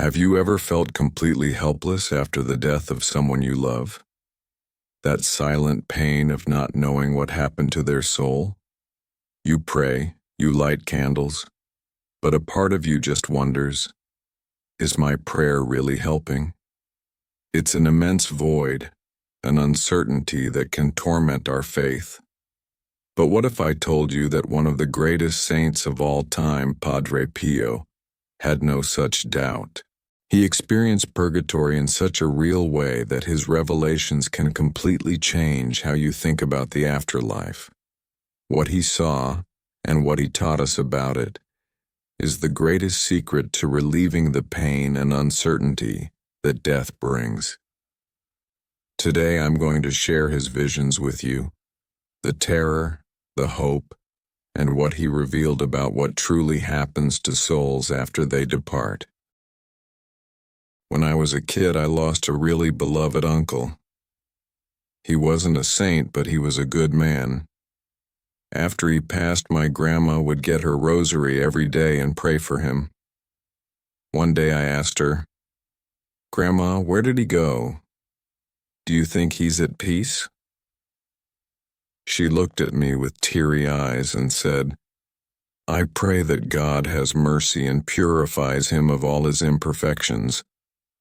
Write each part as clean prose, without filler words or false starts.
Have you ever felt completely helpless after the death of someone you love? That silent pain of not knowing what happened to their soul? You pray, you light candles, but a part of you just wonders, is my prayer really helping? It's an immense void, an uncertainty that can torment our faith. But what if I told you that one of the greatest saints of all time, Padre Pio, had no such doubt? He experienced purgatory in such a real way that his revelations can completely change how you think about the afterlife. What he saw, and what he taught us about it, is the greatest secret to relieving the pain and uncertainty that death brings. Today I'm going to share his visions with you, the terror, the hope, and what he revealed about what truly happens to souls after they depart. When I was a kid, I lost a really beloved uncle. He wasn't a saint, but he was a good man. After he passed, my grandma would get her rosary every day and pray for him. One day I asked her, "Grandma, where did he go? Do you think he's at peace?" She looked at me with teary eyes and said, "I pray that God has mercy and purifies him of all his imperfections,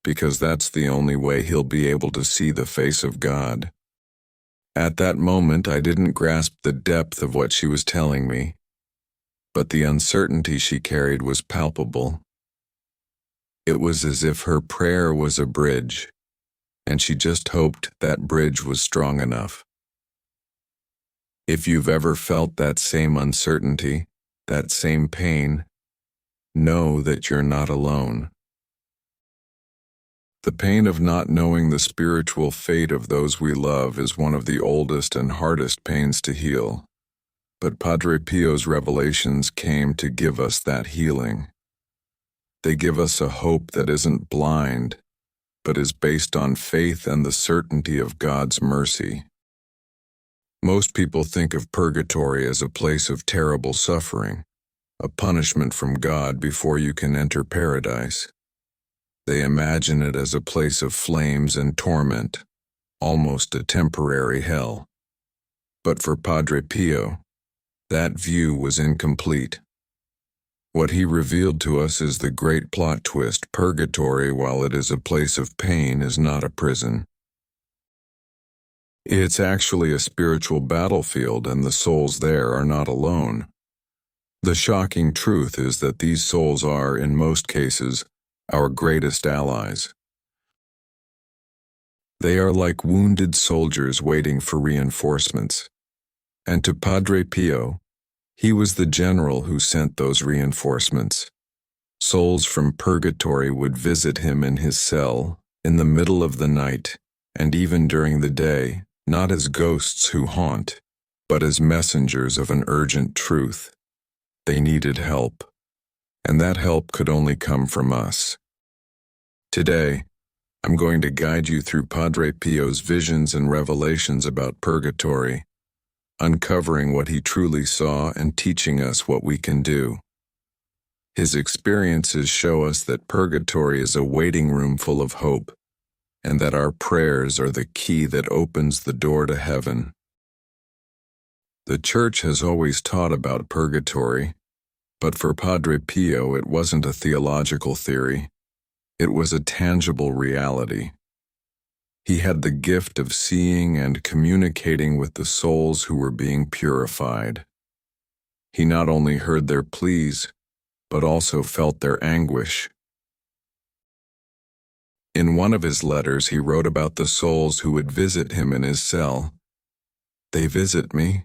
because that's the only way he'll be able to see the face of God." At that moment, I didn't grasp the depth of what she was telling me, but the uncertainty she carried was palpable. It was as if her prayer was a bridge, and she just hoped that bridge was strong enough. If you've ever felt that same uncertainty, that same pain, know that you're not alone. The pain of not knowing the spiritual fate of those we love is one of the oldest and hardest pains to heal. But Padre Pio's revelations came to give us that healing. They give us a hope that isn't blind, but is based on faith and the certainty of God's mercy. Most people think of purgatory as a place of terrible suffering, a punishment from God before you can enter paradise. They imagine it as a place of flames and torment, almost a temporary hell. But for Padre Pio, that view was incomplete. What he revealed to us is the great plot twist: purgatory, while it is a place of pain, is not a prison. It's actually a spiritual battlefield, and the souls there are not alone. The shocking truth is that these souls are, in most cases, our greatest allies. They are like wounded soldiers waiting for reinforcements. And to Padre Pio, he was the general who sent those reinforcements. Souls from purgatory would visit him in his cell, in the middle of the night, and even during the day, not as ghosts who haunt, but as messengers of an urgent truth. They needed help, and that help could only come from us. Today, I'm going to guide you through Padre Pio's visions and revelations about purgatory, uncovering what he truly saw and teaching us what we can do. His experiences show us that purgatory is a waiting room full of hope, and that our prayers are the key that opens the door to heaven. The Church has always taught about purgatory, but for Padre Pio it wasn't a theological theory. It was a tangible reality. He had the gift of seeing and communicating with the souls who were being purified. He not only heard their pleas, but also felt their anguish. In one of his letters, he wrote about the souls who would visit him in his cell. "They visit me,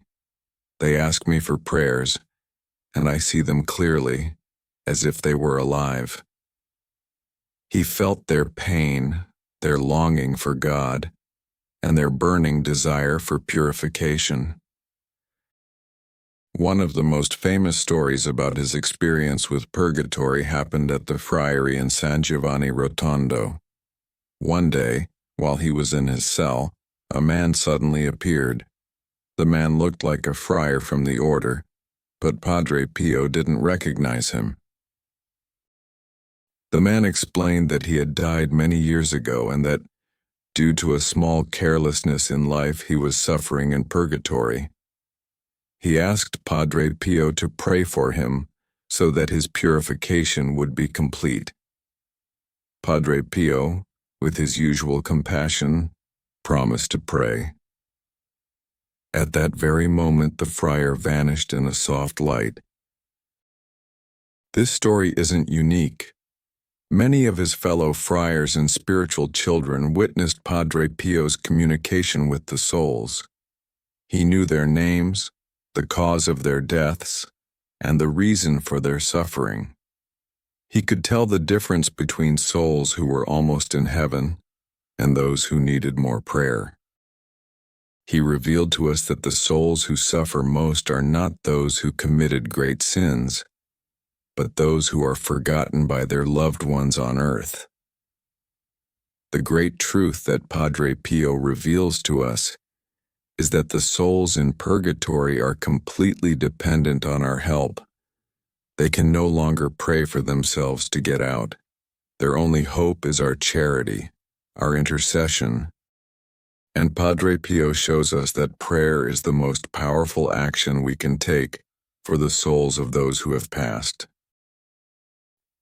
they ask me for prayers, and I see them clearly, as if they were alive." He felt their pain, their longing for God, and their burning desire for purification. One of the most famous stories about his experience with purgatory happened at the friary in San Giovanni Rotondo. One day, while he was in his cell, a man suddenly appeared. The man looked like a friar from the order, but Padre Pio didn't recognize him. The man explained that he had died many years ago and that, due to a small carelessness in life, he was suffering in purgatory. He asked Padre Pio to pray for him so that his purification would be complete. Padre Pio, with his usual compassion, promised to pray. At that very moment, the friar vanished in a soft light. This story isn't unique. Many of his fellow friars and spiritual children witnessed Padre Pio's communication with the souls. He knew their names, the cause of their deaths, and the reason for their suffering. He could tell the difference between souls who were almost in heaven and those who needed more prayer. He revealed to us that the souls who suffer most are not those who committed great sins, but those who are forgotten by their loved ones on earth. The great truth that Padre Pio reveals to us is that the souls in purgatory are completely dependent on our help. They can no longer pray for themselves to get out. Their only hope is our charity, our intercession. And Padre Pio shows us that prayer is the most powerful action we can take for the souls of those who have passed.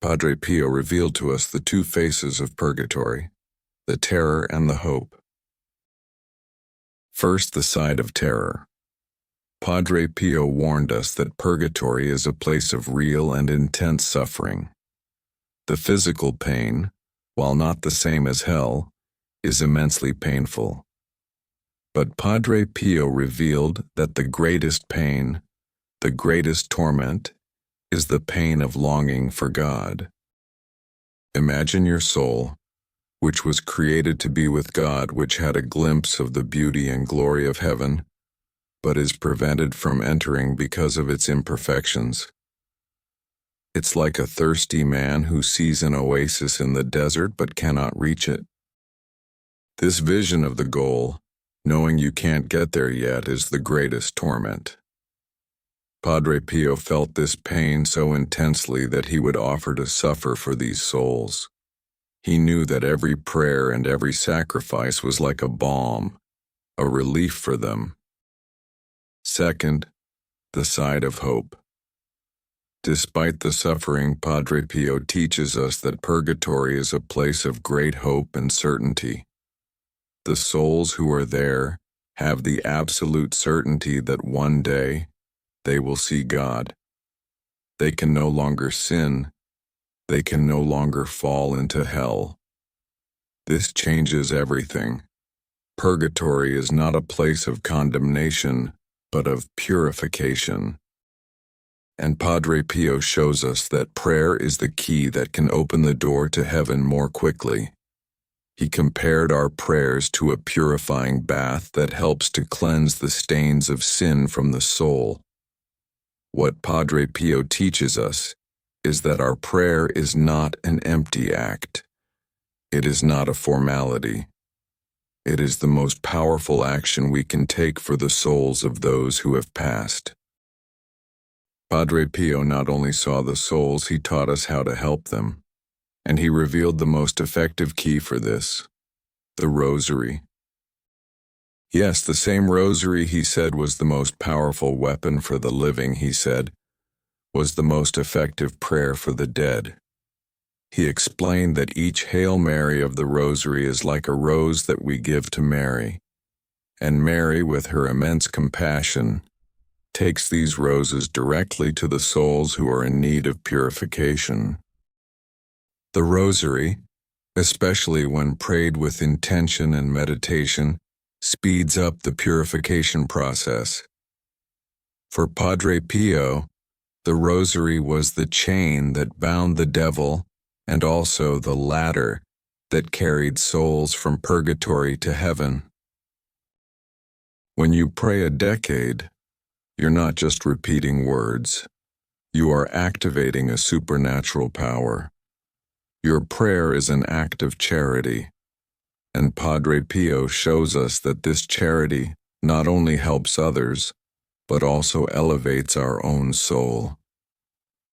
Padre Pio revealed to us the two faces of purgatory, the terror and the hope. First, the side of terror. Padre Pio warned us that purgatory is a place of real and intense suffering. The physical pain, while not the same as hell, is immensely painful. But Padre Pio revealed that the greatest pain, the greatest torment, is the pain of longing for God. Imagine your soul, which was created to be with God, which had a glimpse of the beauty and glory of heaven, but is prevented from entering because of its imperfections. It's like a thirsty man who sees an oasis in the desert but cannot reach it. This vision of the goal, knowing you can't get there yet, is the greatest torment. Padre Pio felt this pain so intensely that he would offer to suffer for these souls. He knew that every prayer and every sacrifice was like a balm, a relief for them. Second, the side of hope. Despite the suffering, Padre Pio teaches us that purgatory is a place of great hope and certainty. The souls who are there have the absolute certainty that one day they will see God. They can no longer sin. They can no longer fall into hell. This changes everything. Purgatory is not a place of condemnation, but of purification. And Padre Pio shows us that prayer is the key that can open the door to heaven more quickly. He compared our prayers to a purifying bath that helps to cleanse the stains of sin from the soul. What Padre Pio teaches us is that our prayer is not an empty act. It is not a formality. It is the most powerful action we can take for the souls of those who have passed. Padre Pio not only saw the souls, he taught us how to help them, and he revealed the most effective key for this, the rosary. Yes, the same rosary he said was the most powerful weapon for the living, he said, was the most effective prayer for the dead. He explained that each Hail Mary of the rosary is like a rose that we give to Mary, and Mary, with her immense compassion, takes these roses directly to the souls who are in need of purification. The rosary, especially when prayed with intention and meditation, speeds up the purification process. For Padre Pio, the rosary was the chain that bound the devil and also the ladder that carried souls from purgatory to heaven. When you pray a decade, you're not just repeating words. You are activating a supernatural power. Your prayer is an act of charity, and Padre Pio shows us that this charity not only helps others, but also elevates our own soul.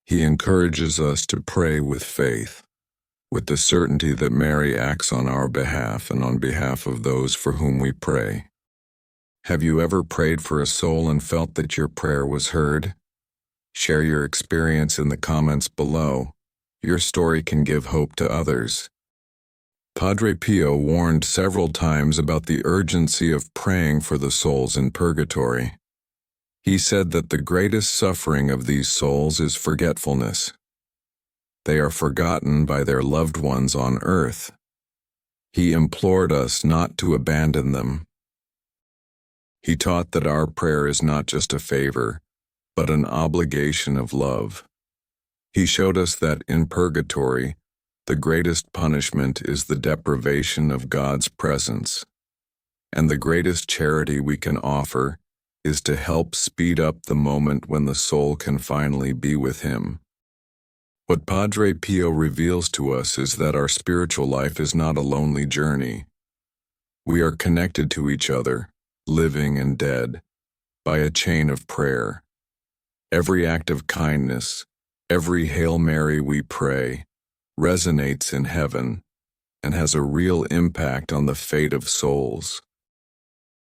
He encourages us to pray with faith, with the certainty that Mary acts on our behalf and on behalf of those for whom we pray. Have you ever prayed for a soul and felt that your prayer was heard? Share your experience in the comments below. Your story can give hope to others. Padre Pio warned several times about the urgency of praying for the souls in purgatory. He said that the greatest suffering of these souls is forgetfulness. They are forgotten by their loved ones on earth. He implored us not to abandon them. He taught that our prayer is not just a favor, but an obligation of love. He showed us that in purgatory, the greatest punishment is the deprivation of God's presence, and the greatest charity we can offer is to help speed up the moment when the soul can finally be with Him. What Padre Pio reveals to us is that our spiritual life is not a lonely journey. We are connected to each other, living and dead, by a chain of prayer. Every act of kindness, every Hail Mary we pray, resonates in heaven and has a real impact on the fate of souls.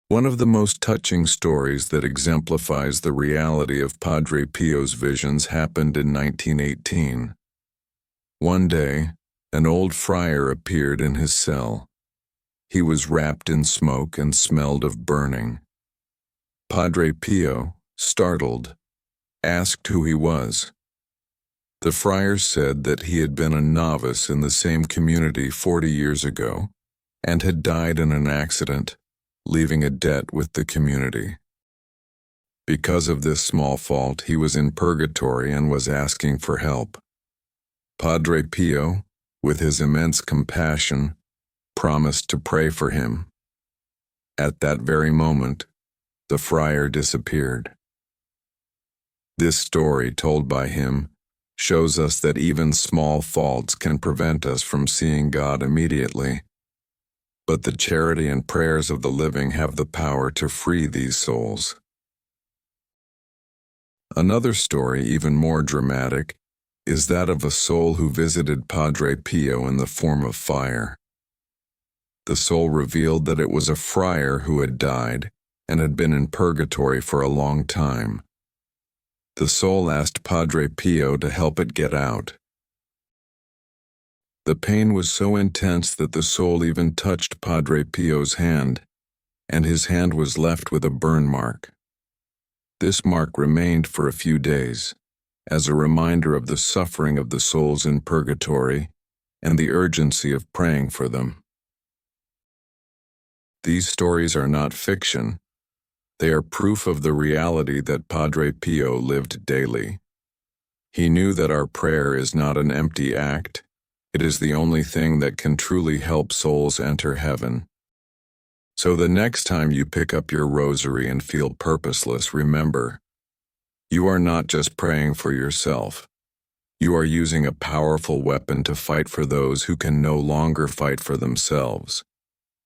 One of the most touching stories that exemplifies the reality of Padre Pio's visions happened in 1918. One day, an old friar appeared in his cell. He was wrapped in smoke and smelled of burning. Padre Pio, startled, asked who he was. The friar said that he had been a novice in the same community 40 years ago and had died in an accident, leaving a debt with the community. Because of this small fault, he was in purgatory and was asking for help. Padre Pio, with his immense compassion, promised to pray for him. At that very moment, the friar disappeared. This story, told by him, shows us that even small faults can prevent us from seeing God immediately. But the charity and prayers of the living have the power to free these souls. Another story, even more dramatic, is that of a soul who visited Padre Pio in the form of fire. The soul revealed that it was a friar who had died and had been in purgatory for a long time. The soul asked Padre Pio to help it get out. The pain was so intense that the soul even touched Padre Pio's hand, and his hand was left with a burn mark. This mark remained for a few days, as a reminder of the suffering of the souls in purgatory and the urgency of praying for them. These stories are not fiction. They are proof of the reality that Padre Pio lived daily. He knew that our prayer is not an empty act. It is the only thing that can truly help souls enter heaven. So the next time you pick up your rosary and feel purposeless, remember, you are not just praying for yourself. You are using a powerful weapon to fight for those who can no longer fight for themselves.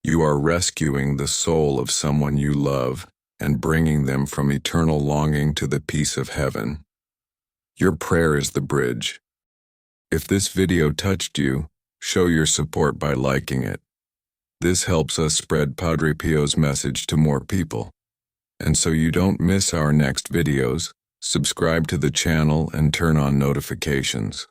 You are rescuing the soul of someone you love and bringing them from eternal longing to the peace of heaven. Your prayer is the bridge. If this video touched you, show your support by liking it. This helps us spread Padre Pio's message to more people. And so you don't miss our next videos, subscribe to the channel and turn on notifications.